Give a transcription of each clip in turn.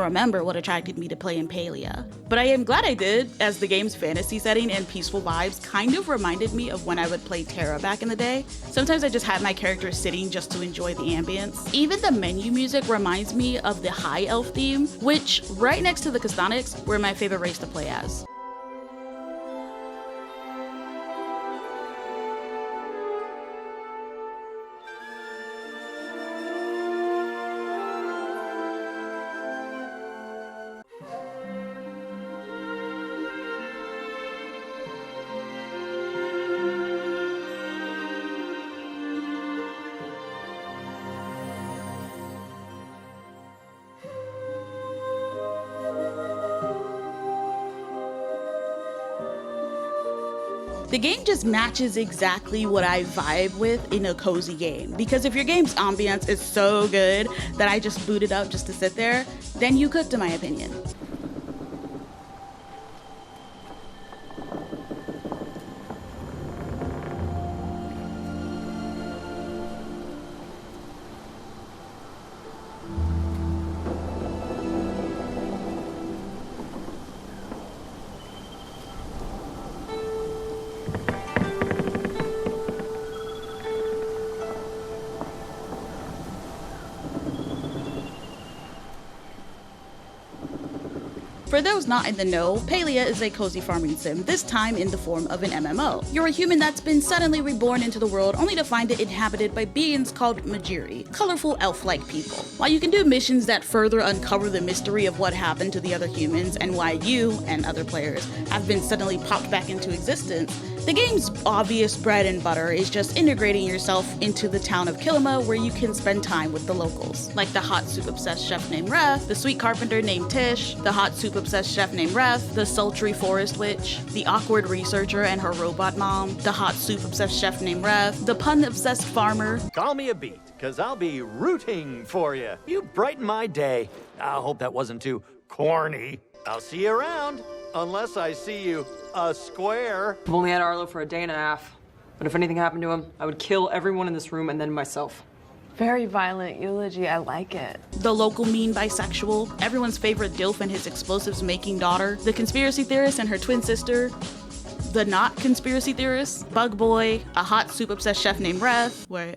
remember what attracted me to playing Palia. But I am glad I did, as the game's fantasy setting and peaceful vibes kind of reminded me of when I would play Terra back in the day. Sometimes I just had my character sitting just to enjoy the ambience. Even the menu music reminds me of the High Elf theme, which, right next to the Castonics, were my favorite race to play as. The game just matches exactly what I vibe with in a cozy game, because if your game's ambiance is so good that I just boot it up just to sit there, then you cooked in my opinion. For those not in the know, Palia is a cozy farming sim, this time in the form of an MMO. You're a human that's been suddenly reborn into the world only to find it inhabited by beings called Majiri, colorful elf-like people. While you can do missions that further uncover the mystery of what happened to the other humans and why you, and other players, have been suddenly popped back into existence, the game's obvious bread and butter is just integrating yourself into the town of Kilima, where you can spend time with the locals, like the hot soup-obsessed chef named Ref, the sweet carpenter named Tish, the hot soup-obsessed chef named Ref, the sultry forest witch, the awkward researcher and her robot mom, the hot soup-obsessed chef named Ref, the pun-obsessed farmer. Call me a beat, cause I'll be rooting for you. You brighten my day. I hope that wasn't too corny. I'll see you around, unless I see you a square. I've only had Arlo for a day and a half, but if anything happened to him, I would kill everyone in this room and then myself. Very violent eulogy, I like it. The local mean bisexual, everyone's favorite DILF and his explosives making daughter, the conspiracy theorist and her twin sister, the not conspiracy theorist, Bug Boy, a hot soup-obsessed chef named Ref. Wait,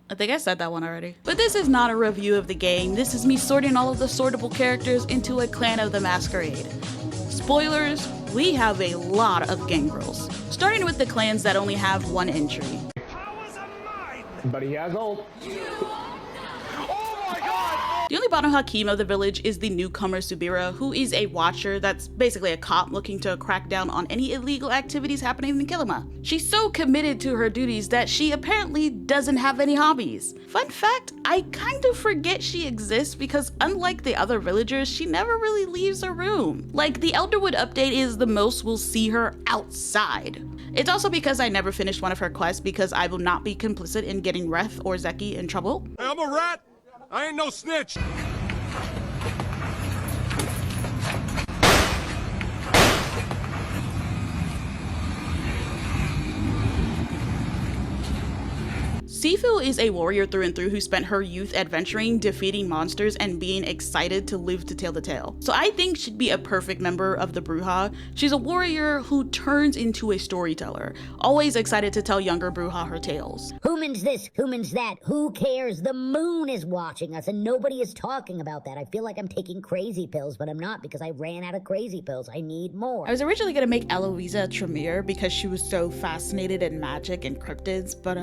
I think I said that one already. But this is not a review of the game, this is me sorting all of the sortable characters into a clan of the masquerade. Spoilers, we have a lot of gangrels. Starting with the clans that only have one entry. But he has ult. The only Banu Hakim of the village is the newcomer Subira, who is a watcher that's basically a cop looking to crack down on any illegal activities happening in Kilima. She's so committed to her duties that she apparently doesn't have any hobbies. Fun fact, I kind of forget she exists because unlike the other villagers, she never really leaves her room. Like, the Elderwood update is the most we'll see her outside. It's also because I never finished one of her quests because I will not be complicit in getting Reth or Zeki in trouble. Hey, I'm a rat! I ain't no snitch! Sifu is a warrior through and through who spent her youth adventuring, defeating monsters, and being excited to live to tell the tale. So I think she'd be a perfect member of the Bruja. She's a warrior who turns into a storyteller, always excited to tell younger Bruja her tales. Humans this, humans that, who cares? The moon is watching us and nobody is talking about that. I feel like I'm taking crazy pills, but I'm not because I ran out of crazy pills. I need more. I was originally gonna make Eloisa Tremere because she was so fascinated in magic and cryptids, but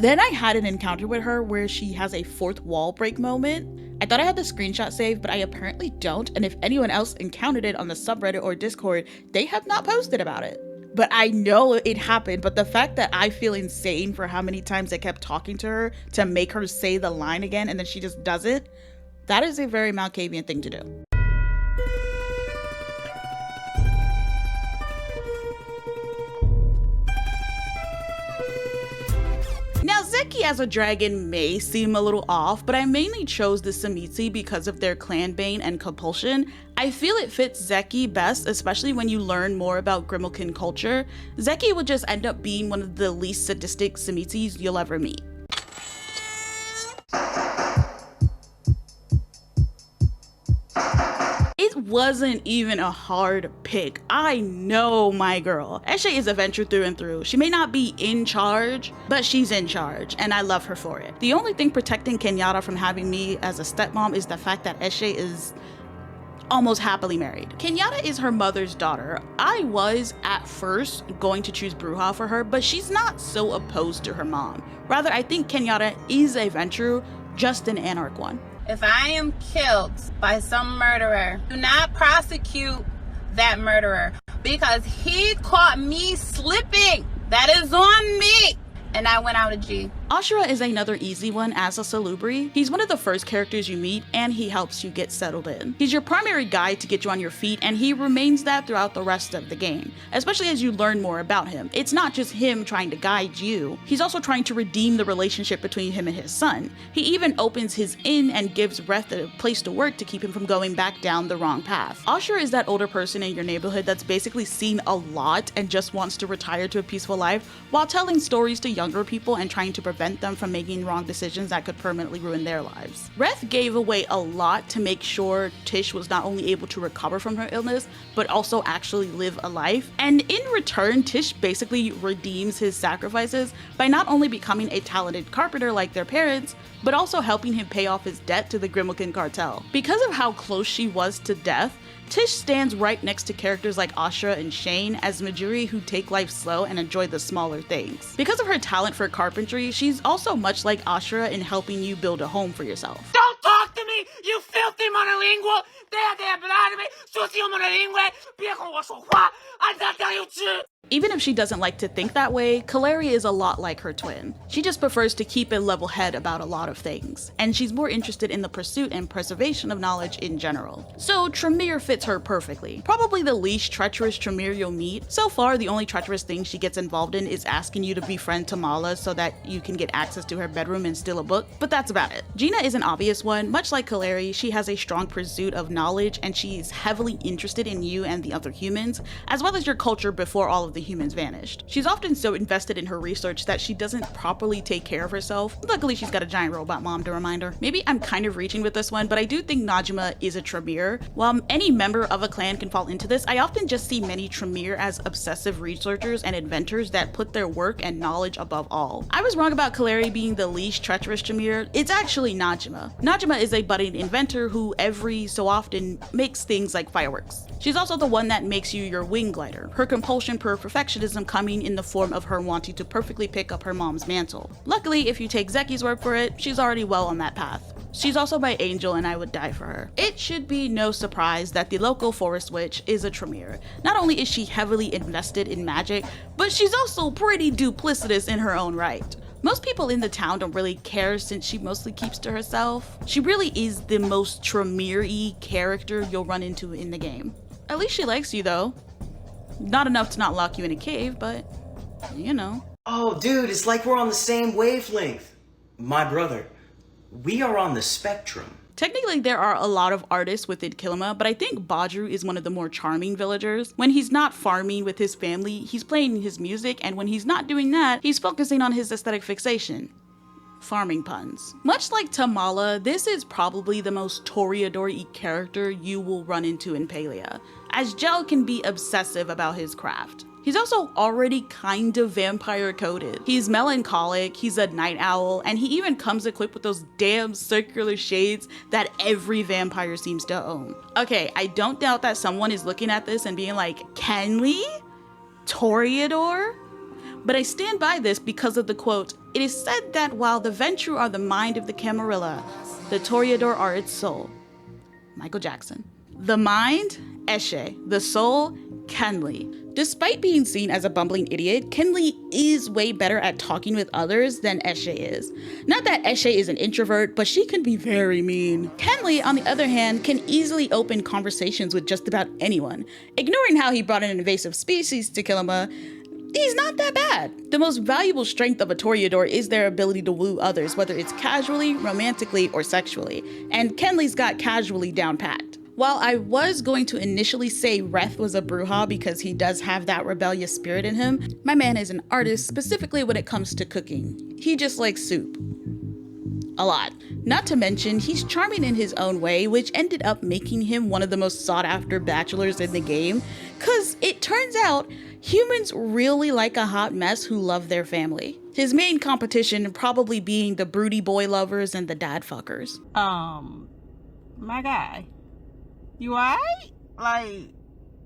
then I had an encounter with her where she has a fourth wall break moment. I thought I had the screenshot saved, but I apparently don't, and if anyone else encountered it on the subreddit or Discord, they have not posted about it. But I know it happened, but the fact that I feel insane for how many times I kept talking to her to make her say the line again and then she just does it, that is a very Malkavian thing to do. Now, Zeki as a dragon may seem a little off, but I mainly chose the Samitsi because of their clan bane and compulsion. I feel it fits Zeki best, especially when you learn more about Grimalkin culture. Zeki would just end up being one of the least sadistic Samitsis you'll ever meet. wasn't even a hard pick. I know my girl. Eshe is a venture through and through. She may not be in charge, but she's in charge, and I love her for it. The only thing protecting Kenyatta from having me as a stepmom is the fact that Eshe is almost happily married. Kenyatta is her mother's daughter. I was, at first, going to choose Bruja for her, but she's not so opposed to her mom. Rather, I think Kenyatta is a venture, just an anarch one. If I am killed by some murderer, do not prosecute that murderer because he caught me slipping. That is on me. And I went out of G. Ashura is another easy one as a Salubri. He's one of the first characters you meet, and he helps you get settled in. He's your primary guide to get you on your feet, and he remains that throughout the rest of the game, especially as you learn more about him. It's not just him trying to guide you, he's also trying to redeem the relationship between him and his son. He even opens his inn and gives Reth a place to work to keep him from going back down the wrong path. Ashura is that older person in your neighborhood that's basically seen a lot and just wants to retire to a peaceful life while telling stories to younger people and trying to prevent them from making wrong decisions that could permanently ruin their lives. Reth gave away a lot to make sure Tish was not only able to recover from her illness, but also actually live a life. And in return, Tish basically redeems his sacrifices by not only becoming a talented carpenter like their parents, but also helping him pay off his debt to the Grimmelkin cartel. Because of how close she was to death, Tish stands right next to characters like Ashura and Shane as Majuri who take life slow and enjoy the smaller things. Because of her talent for carpentry, she's also much like Ashura in helping you build a home for yourself. Don't talk to me, you filthy monolingual! Deja de hablarme, sucio monolingue!别跟我说话，按照这样子。Even if she doesn't like to think that way, Kaleri is a lot like her twin. She just prefers to keep a level head about a lot of things, and she's more interested in the pursuit and preservation of knowledge in general. So Tremere fits her perfectly. Probably the least treacherous Tremere you'll meet. So far, the only treacherous thing she gets involved in is asking you to befriend Tamala so that you can get access to her bedroom and steal a book, but that's about it. Gina is an obvious one. Much like Kaleri, she has a strong pursuit of knowledge, and she's heavily interested in you and the other humans, as well as your culture before all of the humans vanished. She's often so invested in her research that she doesn't properly take care of herself. Luckily, she's got a giant robot mom to remind her. Maybe I'm kind of reaching with this one, but I do think Najma is a Tremere. While any member of a clan can fall into this, I often just see many Tremere as obsessive researchers and inventors that put their work and knowledge above all. I was wrong about Kaleri being the least treacherous Tremere. It's actually Najma. Najma is a budding inventor who every so often makes things like fireworks. She's also the one that makes you your wing glider, her compulsion per perfectionism coming in the form of her wanting to perfectly pick up her mom's mantle. Luckily, if you take Zeki's word for it, she's already well on that path. She's also my angel and I would die for her. It should be no surprise that the local forest witch is a Tremere. Not only is she heavily invested in magic, but she's also pretty duplicitous in her own right. Most people in the town don't really care since she mostly keeps to herself. She really is the most Tremere-y character you'll run into in the game. At least she likes you though. Not enough to not lock you in a cave, but you know. Oh dude, it's like we're on the same wavelength. My brother, we are on the spectrum. Technically, there are a lot of artists within Kilima, but I think Badru is one of the more charming villagers. When he's not farming with his family, he's playing his music, and when he's not doing that, he's focusing on his aesthetic fixation. Farming puns. Much like Tamala, this is probably the most Toreador-y character you will run into in Palia, as Gel can be obsessive about his craft. He's also already kind of vampire coded. He's melancholic, he's a night owl, and he even comes equipped with those damn circular shades that every vampire seems to own. Okay, I don't doubt that someone is looking at this and being like, Kenley? Toreador? But I stand by this because of the quote, "It is said that while the Ventrue are the mind of the Camarilla, the Toreador are its soul." Michael Jackson. The mind, Eshe. The soul, Kenley. Despite being seen as a bumbling idiot, Kenley is way better at talking with others than Eshe is. Not that Eshe is an introvert, but she can be very mean. Kenley, on the other hand, can easily open conversations with just about anyone. Ignoring how he brought in an invasive species to Kilima, he's not that bad. The most valuable strength of a Toreador is their ability to woo others, whether it's casually, romantically, or sexually. And Kenley's got casually down packed. While I was going to initially say Reth was a Bruja because he does have that rebellious spirit in him, my man is an artist specifically when it comes to cooking. He just likes soup. a lot. Not to mention, he's charming in his own way, which ended up making him one of the most sought after bachelors in the game, cause it turns out humans really like a hot mess who love their family. His main competition probably being the broody boy lovers and the dad fuckers. My guy, you alright? Like,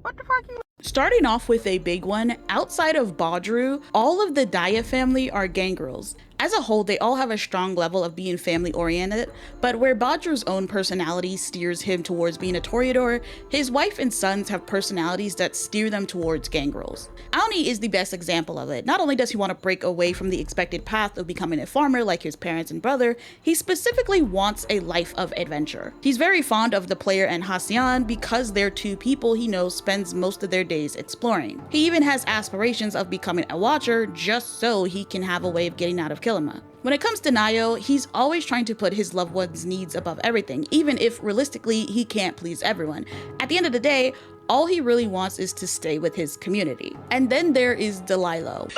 what the fuck you... Starting off with a big one, outside of Baudru, all of the Daya family are gangrels. As a whole, they all have a strong level of being family-oriented, but where Baudru's own personality steers him towards being a Toreador, his wife and sons have personalities that steer them towards gangrels. Aoni is the best example of it. Not only does he want to break away from the expected path of becoming a farmer like his parents and brother, he specifically wants a life of adventure. He's very fond of the player and Hasian because they're two people he knows spends most of their days exploring. He even has aspirations of becoming a watcher just so he can have a way of getting out of Kilima. When it comes to Nayo, he's always trying to put his loved one's needs above everything, even if realistically he can't please everyone. At the end of the day, all he really wants is to stay with his community. And then there is Delilah,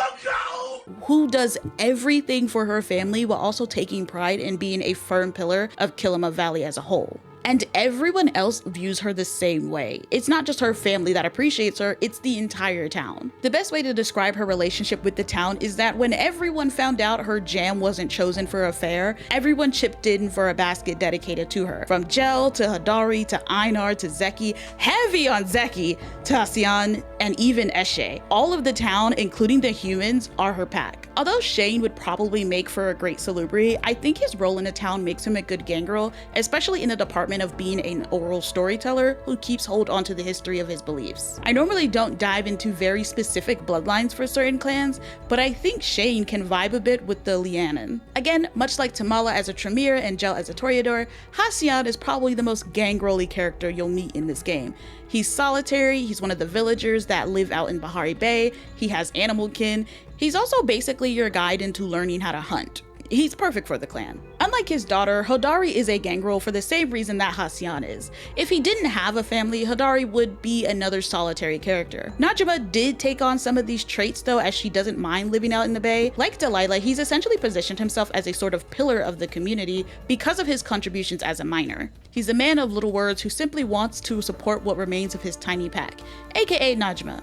who does everything for her family while also taking pride in being a firm pillar of Kilima Valley as a whole. And everyone else views her the same way. It's not just her family that appreciates her, it's the entire town. The best way to describe her relationship with the town is that when everyone found out her jam wasn't chosen for a fair, everyone chipped in for a basket dedicated to her. From Gel to Hadari to Einar to Zeki, heavy on Zeki, to Hasian, and even Eshe. All of the town, including the humans, are her pack. Although Shane would probably make for a great Salubri, I think his role in the town makes him a good gangrel, especially in the department of being an oral storyteller who keeps hold onto the history of his beliefs. I normally don't dive into very specific bloodlines for certain clans, but I think Shane can vibe a bit with the Lianan. Again, much like Tamala as a Tremere and Gel as a Toreador, Hasian is probably the most gangrel-y character you'll meet in this game. He's solitary, he's one of the villagers that live out in Bahari Bay, he has animal kin, he's also basically your guide into learning how to hunt. He's perfect for the clan. Unlike his daughter, Hodari is a gangrel for the same reason that Hasian is. If he didn't have a family, Hodari would be another solitary character. Najima did take on some of these traits though, as she doesn't mind living out in the bay. Like Delilah, he's essentially positioned himself as a sort of pillar of the community because of his contributions as a miner. He's a man of little words who simply wants to support what remains of his tiny pack, aka Najima.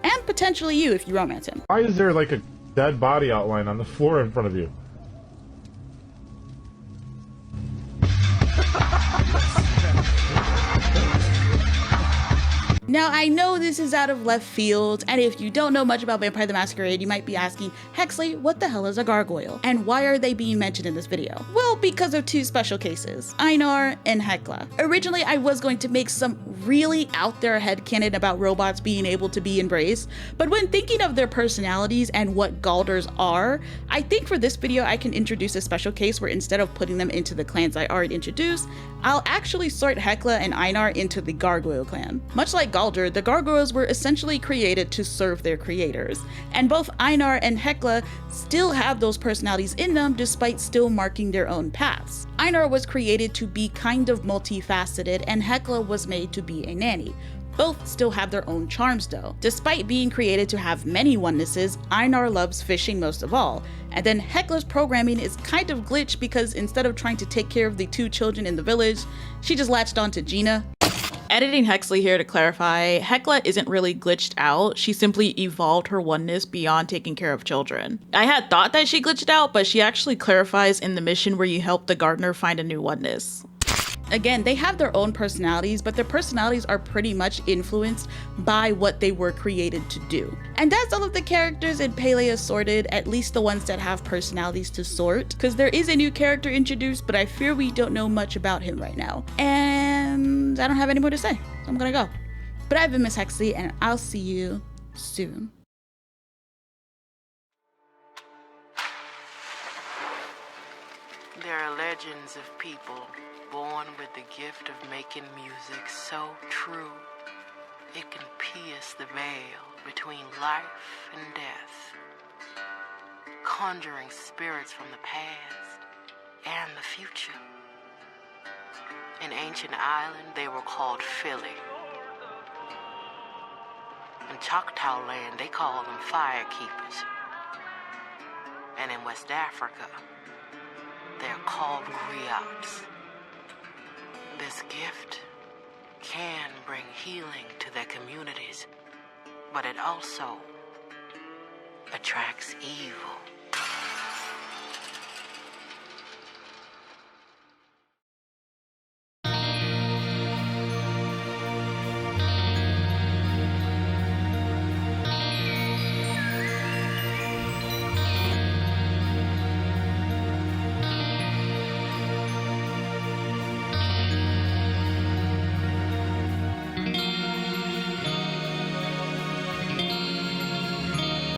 And potentially you if you romance him. Why is there like a dead body outline on the floor in front of you? Now, I know this is out of left field, and if you don't know much about Vampire the Masquerade, you might be asking, Hexley, what the hell is a gargoyle? And why are they being mentioned in this video? Well, because of two special cases, Einar and Hekla. Originally, I was going to make some really out there headcanon about robots being able to be embraced, but when thinking of their personalities and what Galders are, I think for this video I can introduce a special case where instead of putting them into the clans I already introduced, I'll actually sort Hekla and Einar into the Gargoyle clan. Much like Galder, the Gargoyles were essentially created to serve their creators, and both Einar and Hekla still have those personalities in them despite still marking their own paths. Einar was created to be kind of multifaceted, and Hekla was made to be a nanny. Both still have their own charms though. Despite being created to have many onenesses, Einar loves fishing most of all. And then Hekla's programming is kind of glitched because instead of trying to take care of the two children in the village, she just latched onto Gina. Editing Hexley here to clarify, Hekla isn't really glitched out, she simply evolved her oneness beyond taking care of children. I had thought that she glitched out, but she actually clarifies in the mission where you help the gardener find a new oneness. Again, they have their own personalities, but their personalities are pretty much influenced by what they were created to do. And that's all of the characters in Palia sorted, at least the ones that have personalities to sort, because there is a new character introduced, but I fear we don't know much about him right now. And I don't have any more to say, so I'm gonna go. But I've been Miss Hexley, and I'll see you soon. There are legends of people born with the gift of making music so true it can pierce the veil between life and death, conjuring spirits from the past and the future. In ancient Ireland, they were called Philly. In Choctaw land, they call them firekeepers. And in West Africa, They're called griots. This gift can bring healing to their communities, but it also attracts evil.